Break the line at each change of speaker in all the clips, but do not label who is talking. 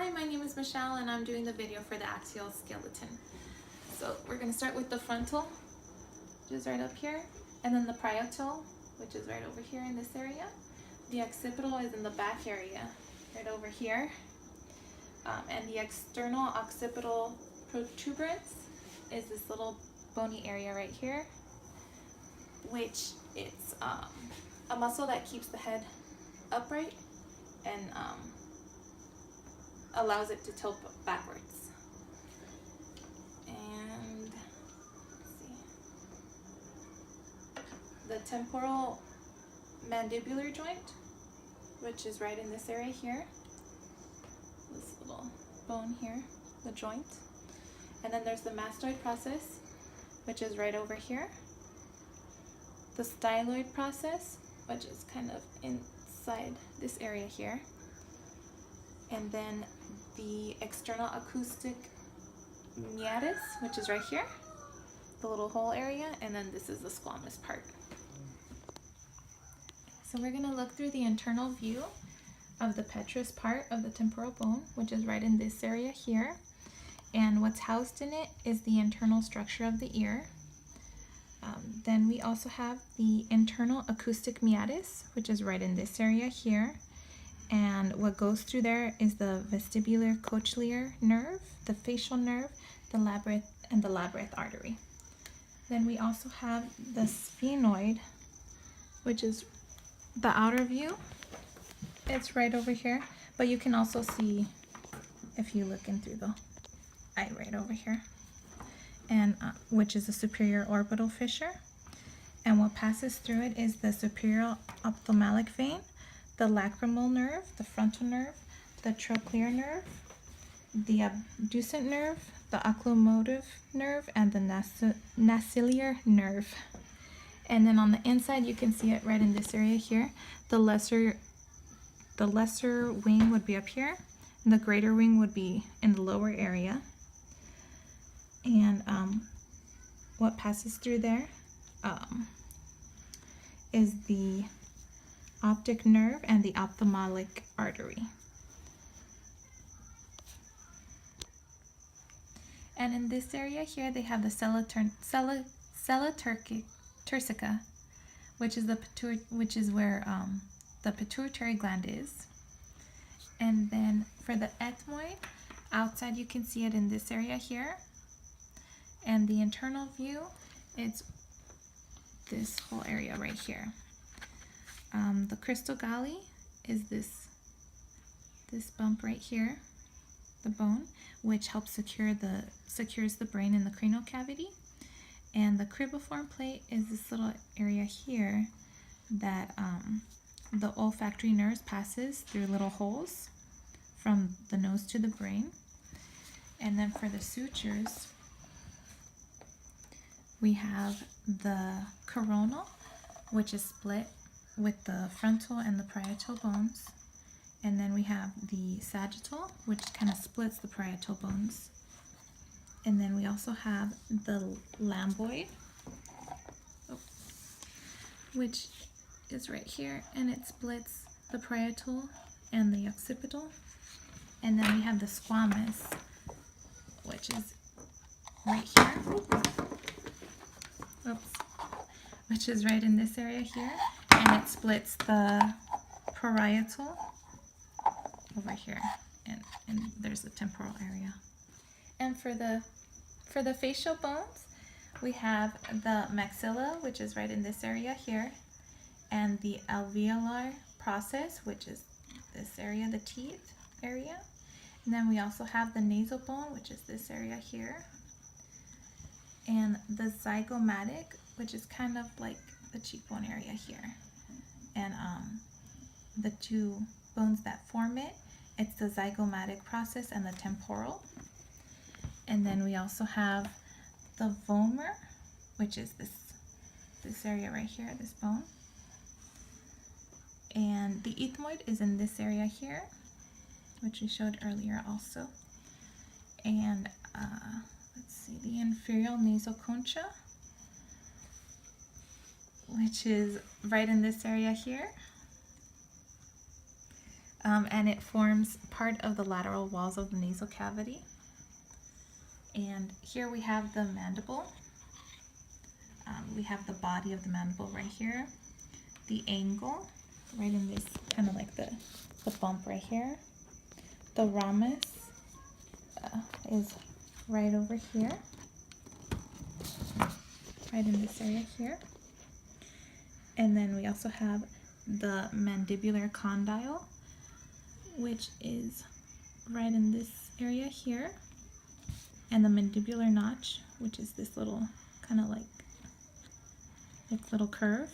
Hi, my name is Michelle and I'm doing the video for the axial skeleton. So we're going to start with the frontal, which is right up here, and then the parietal, which is right over here in this area. The occipital is in the back area, right over here. And the external occipital protuberance is this little bony area right here, which it's a muscle that keeps the head upright and allows it to tilt backwards. And let's see. The temporal mandibular joint, which is right in this area here. This little bone here, the joint. And then there's the mastoid process, which is right over here. The styloid process, which is kind of inside this area here. And then the external acoustic meatus, which is right here, the little hole area, and then this is the squamous part. So we're going to look through the internal view of the petrous part of the temporal bone, which is right in this area here. And what's housed in it is the internal structure of the ear. Then we also have the internal acoustic meatus, which is right in this area here. And what goes through there is the vestibular cochlear nerve, the facial nerve, the labyrinth, and the labyrinth artery. Then we also have the sphenoid, which is the outer view. It's right over here, but you can also see if you look in through the eye right over here, and which is the superior orbital fissure. And what passes through it is the superior ophthalmic vein, the lacrimal nerve, the frontal nerve, the trochlear nerve, the abducent nerve, the oculomotor nerve, and the nasillar nerve. And then on the inside, you can see it right in this area here. The lesser wing would be up here, and the greater wing would be in the lower area. And what passes through there is the optic nerve and the ophthalmic artery. And in this area here, they have the sella turcica, which is where the pituitary gland is. And then for the ethmoid, outside you can see it in this area here. And the internal view, it's this whole area right here. The crystal galli is this bump right here, the bone, which helps secures the brain in the cranial cavity. And the cribriform plate is this little area here that the olfactory nerves passes through little holes from the nose to the brain. And then for the sutures, we have the coronal, which is split with the frontal and the parietal bones. And then we have the sagittal, which kind of splits the parietal bones. And then we also have the lambdoid, which is right here, and it splits the parietal and the occipital. And then we have the squamous, which is right here. Oops. Which is right in this area here, and it splits the parietal over here, and there's the temporal area. And for the facial bones, we have the maxilla, which is right in this area here, and the alveolar process, which is this area, the teeth area. And then we also have the nasal bone, which is this area here, and the zygomatic, which is kind of like the cheekbone area here. And the two bones that form it, it's the zygomatic process and the temporal. And then we also have the vomer, which is this area right here, this bone. And the ethmoid is in this area here, which we showed earlier also. And let's see, the inferior nasal concha, which is right in this area here. and it forms part of the lateral walls of the nasal cavity. And here we have the mandible. We have the body of the mandible right here. The angle, right in this, kind of like the bump right here. The ramus is right over here, right in this area here. And then we also have the mandibular condyle, which is right in this area here. And the mandibular notch, which is this little kind of like little curve.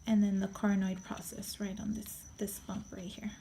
And then the coronoid process right on this bump right here.